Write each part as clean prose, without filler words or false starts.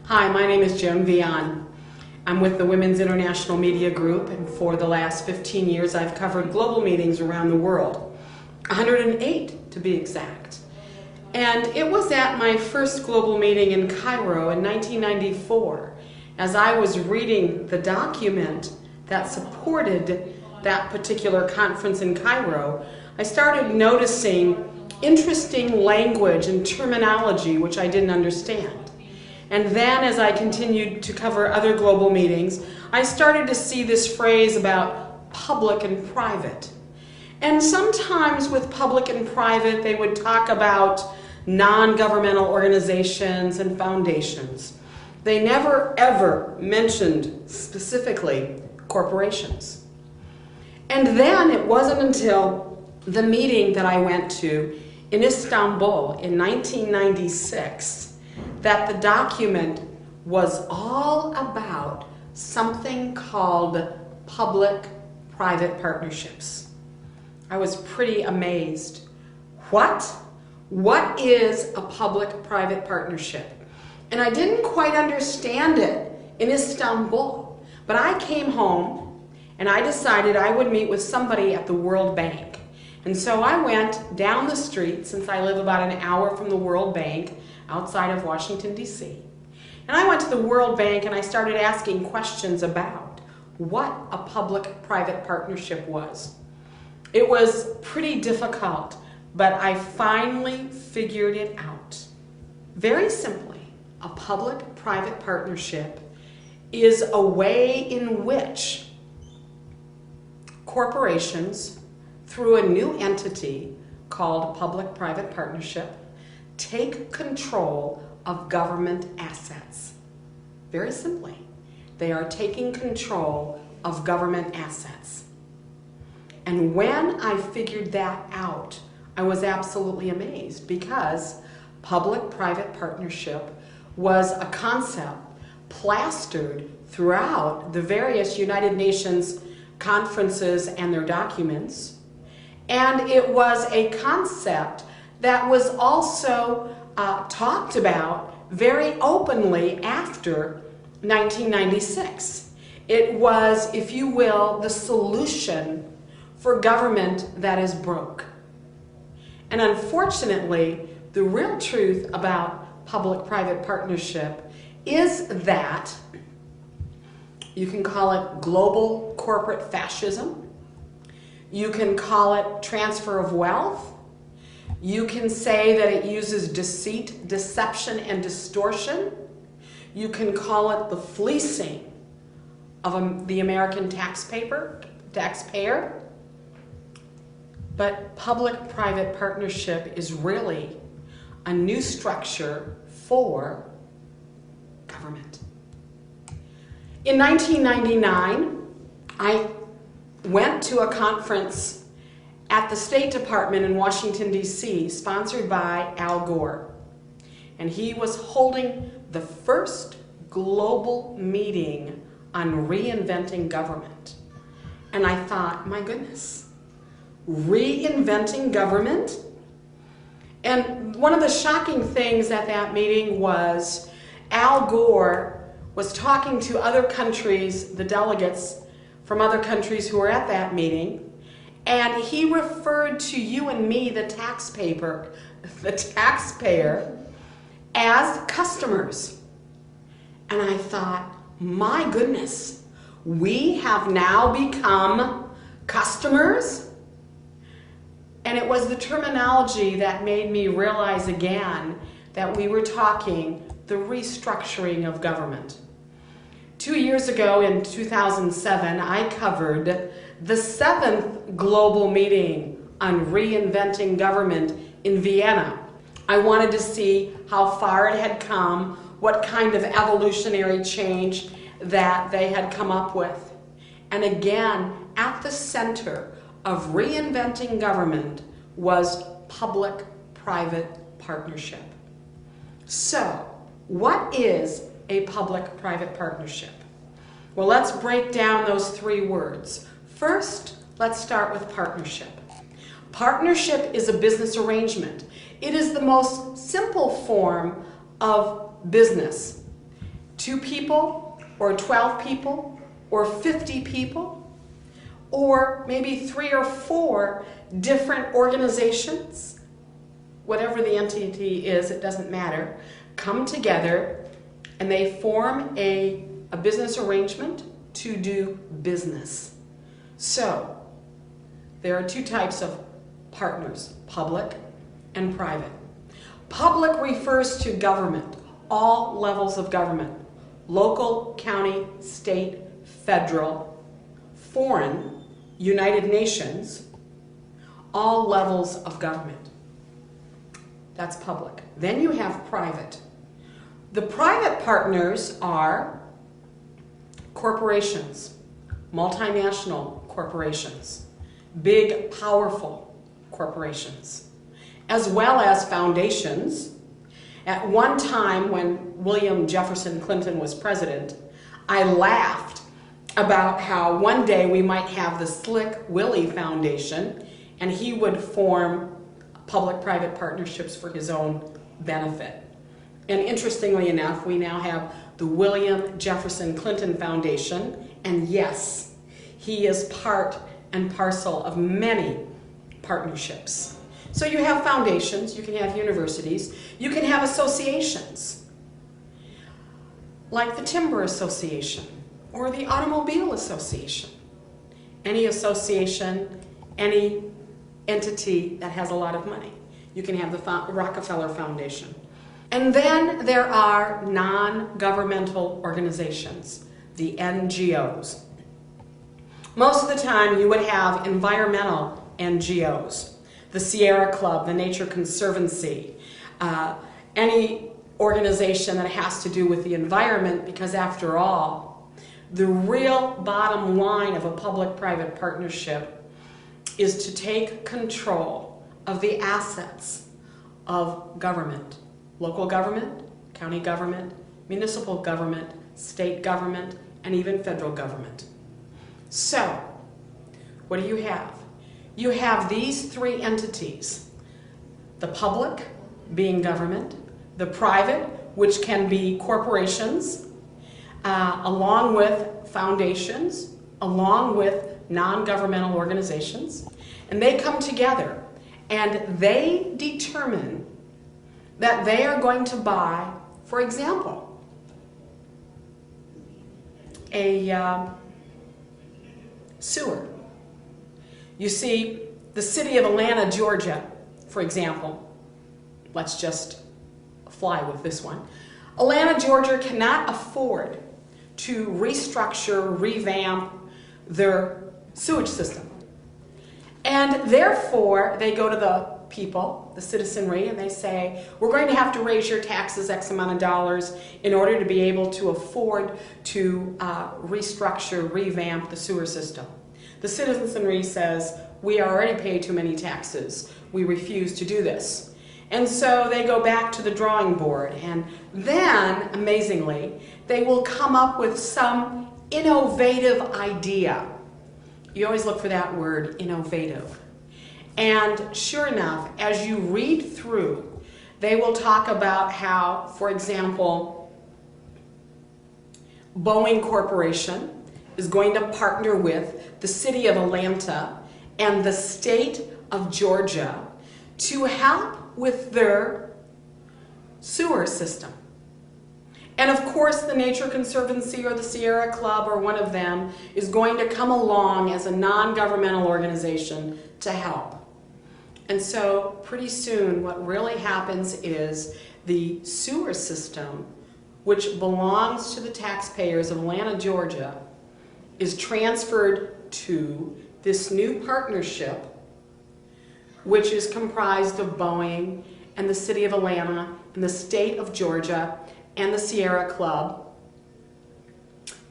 Hi, my name is Joan Veon. I'm with the Women's International Media Group, and for the last 15 years I've covered global meetings around the world, 108 to be exact. And it was at my first global meeting in Cairo in 1994, as I was reading the document that supported that particular conference in Cairo, I started noticing interesting language and terminology which I didn't understand. And then as I continued to cover other global meetings, I started to see this phrase about public and private. And sometimes with public and private, they would talk about non-governmental organizations and foundations. They never ever mentioned specifically corporations. And then it wasn't until the meeting that I went to in Istanbul in 1996 that the document was all about something called public-private partnerships. I was pretty amazed. What? What is a public-private partnership? And I didn't quite understand it in Istanbul, but I came home and I decided I would meet with somebody at the World Bank. And so I went down the street, since I live about an hour from the World Bank, outside of Washington, D.C. And I went to the World Bank and I started asking questions about what a public-private partnership was. It was pretty difficult, but I finally figured it out. Very simply, a public-private partnership is a way in which corporations, through a new entity called public-private partnership, take control of government assets. Very simply, they are taking control of government assets. And when I figured that out, I was absolutely amazed, because public-private partnership was a concept plastered throughout the various United Nations conferences and their documents. And it was a concept that was also talked about very openly after 1996. It was, if you will, the solution for government that is broke. And unfortunately, the real truth about public-private partnership is that you can call it global corporate fascism. You can call it transfer of wealth. You can say that it uses deceit, deception, and distortion. You can call it the fleecing of the American taxpayer. But public-private partnership is really a new structure for government. In 1999, I went to a conference at the State Department in Washington, D.C., sponsored by Al Gore. And he was holding the first global meeting on reinventing government. And I thought, my goodness, reinventing government? And one of the shocking things at that meeting was Al Gore was talking to other countries, the delegates from other countries who were at that meeting, and he referred to you and me, the taxpayer, as customers. And I thought, my goodness, we have now become customers? And it was the terminology that made me realize again that we were talking the restructuring of government. 2 years ago, in 2007, I covered the 7th global meeting on reinventing government in Vienna. I wanted to see how far it had come, what kind of evolutionary change that they had come up with. And again, at the center of reinventing government was public-private partnership. So, what is a public-private partnership? Well, let's break down those 3 words. First, let's start with partnership. Partnership is a business arrangement. It is the most simple form of business. 2 people, or 12 people, or 50 people, or maybe 3 or 4 different organizations, whatever the entity is, it doesn't matter, come together and they form a business arrangement to do business. So, there are 2 types of partners, public and private. Public refers to government, all levels of government, local, county, state, federal, foreign, United Nations, all levels of government. That's public. Then you have private. The private partners are corporations, multinational corporations, big, powerful corporations, as well as foundations. At one time when William Jefferson Clinton was president, I laughed about how one day we might have the Slick Willie Foundation and he would form public-private partnerships for his own benefit. And interestingly enough, we now have the William Jefferson Clinton Foundation, and yes, he is part and parcel of many partnerships. So you have foundations, you can have universities, you can have associations, like the Timber Association or the Automobile Association. Any association, any entity that has a lot of money. You can have the Rockefeller Foundation. And then there are non-governmental organizations, the NGOs. Most of the time you would have environmental NGOs, the Sierra Club, the Nature Conservancy, any organization that has to do with the environment, because after all, the real bottom line of a public-private partnership is to take control of the assets of government, local government, county government, municipal government, state government, and even federal government. So, what do you have? You have these 3 entities, the public being government, the private, which can be corporations, along with foundations, along with non-governmental organizations, and they come together and they determine that they are going to buy, for example, a sewer. You see, the city of Atlanta, Georgia, for example, let's just fly with this one. Atlanta, Georgia cannot afford to restructure, revamp their sewage system. And therefore, they go to the people, the citizenry, and they say, we're going to have to raise your taxes X amount of dollars in order to be able to afford to restructure, revamp the sewer system. The citizenry says, we already pay too many taxes. We refuse to do this. And so they go back to the drawing board, and then, amazingly, they will come up with some innovative idea. You always look for that word, innovative. And sure enough, as you read through, they will talk about how, for example, Boeing Corporation is going to partner with the city of Atlanta and the state of Georgia to help with their sewer system. And of course, the Nature Conservancy or the Sierra Club or one of them is going to come along as a non-governmental organization to help. And so pretty soon what really happens is the sewer system, which belongs to the taxpayers of Atlanta, Georgia, is transferred to this new partnership, which is comprised of Boeing and the city of Atlanta and the state of Georgia and the Sierra Club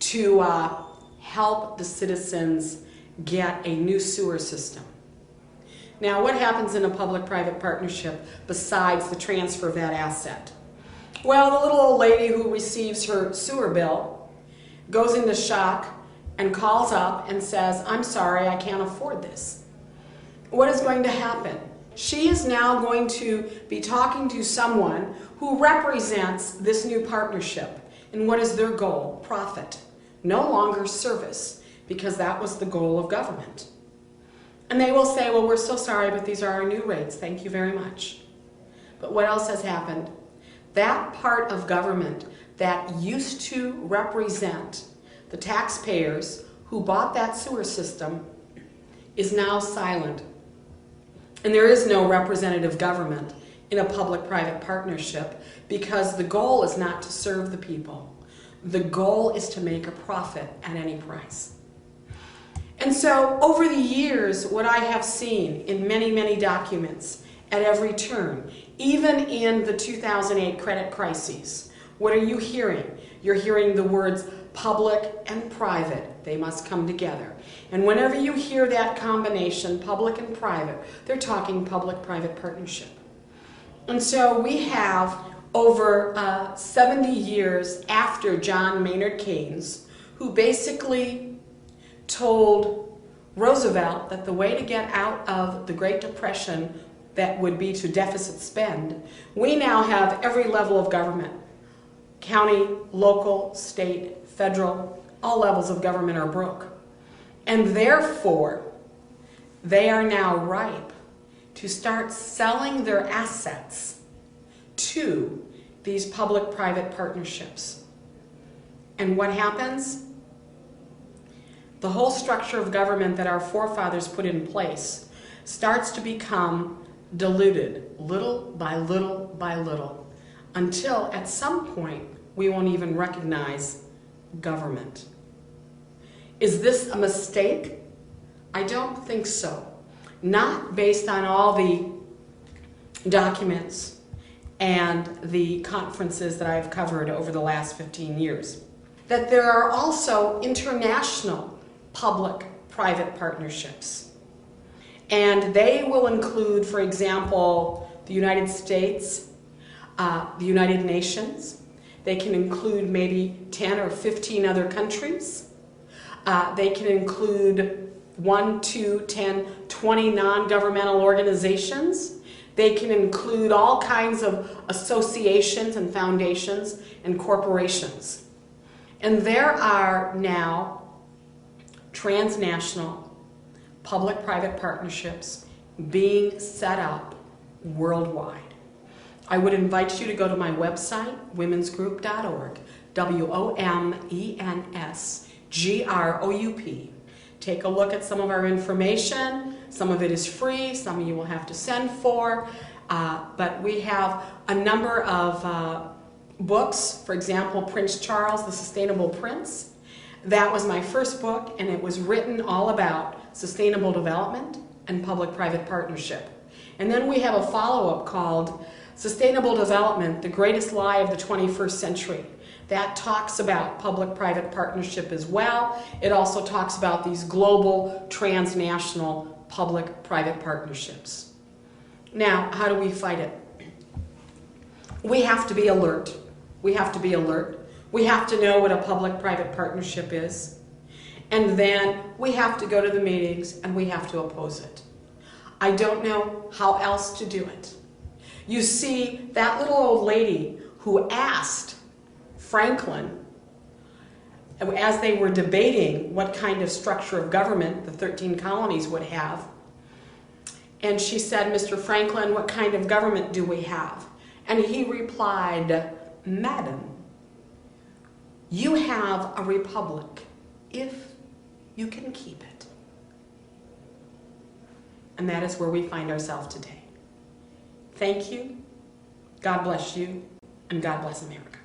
to help the citizens get a new sewer system. Now, what happens in a public-private partnership besides the transfer of that asset? Well, the little old lady who receives her sewer bill goes into shock and calls up and says, I'm sorry, I can't afford this. What is going to happen? She is now going to be talking to someone who represents this new partnership. And what is their goal? Profit. No longer service, because that was the goal of government. And they will say, well, we're so sorry, but these are our new rates. Thank you very much. But what else has happened? That part of government that used to represent the taxpayers who bought that sewer system is now silent. And there is no representative government in a public-private partnership because the goal is not to serve the people. The goal is to make a profit at any price. And so over the years, what I have seen in many, many documents at every turn, even in the 2008 credit crises, what are you hearing? You're hearing the words public and private. They must come together. And whenever you hear that combination, public and private, they're talking public-private partnership. And so we have over 70 years after John Maynard Keynes, who basically told Roosevelt that the way to get out of the Great Depression that would be to deficit spend, we now have every level of government, county, local, state, federal, all levels of government are broke. And therefore, they are now ripe to start selling their assets to these public-private partnerships. And what happens? The whole structure of government that our forefathers put in place starts to become diluted little by little by little until at some point we won't even recognize government. Is this a mistake? I don't think so. Not based on all the documents and the conferences that I've covered over the last 15 years. That there are also international public-private partnerships. And they will include, for example, the United States, the United Nations. They can include maybe 10 or 15 other countries. They can include 1, 2, 10, 20 non-governmental organizations. They can include all kinds of associations and foundations and corporations. And there are now transnational public-private partnerships being set up worldwide. I would invite you to go to my website, womensgroup.org, WOMENSGROUP. Take a look at some of our information. Some of it is free, some of you will have to send for, but we have a number of books. For example, Prince Charles, The Sustainable Prince. That was my first book, and it was written all about sustainable development and public-private partnership. And then we have a follow-up called Sustainable Development, The Greatest Lie of the 21st Century. That talks about public-private partnership as well. It also talks about these global, transnational, public-private partnerships. Now, how do we fight it? We have to be alert. We have to be alert. We have to know what a public-private partnership is. And then we have to go to the meetings and we have to oppose it. I don't know how else to do it. You see, that little old lady who asked Franklin, as they were debating what kind of structure of government the 13 colonies would have, and she said, Mr. Franklin, what kind of government do we have? And he replied, Madam, you have a republic if you can keep it. And that is where we find ourselves today. Thank you, God bless you, and God bless America.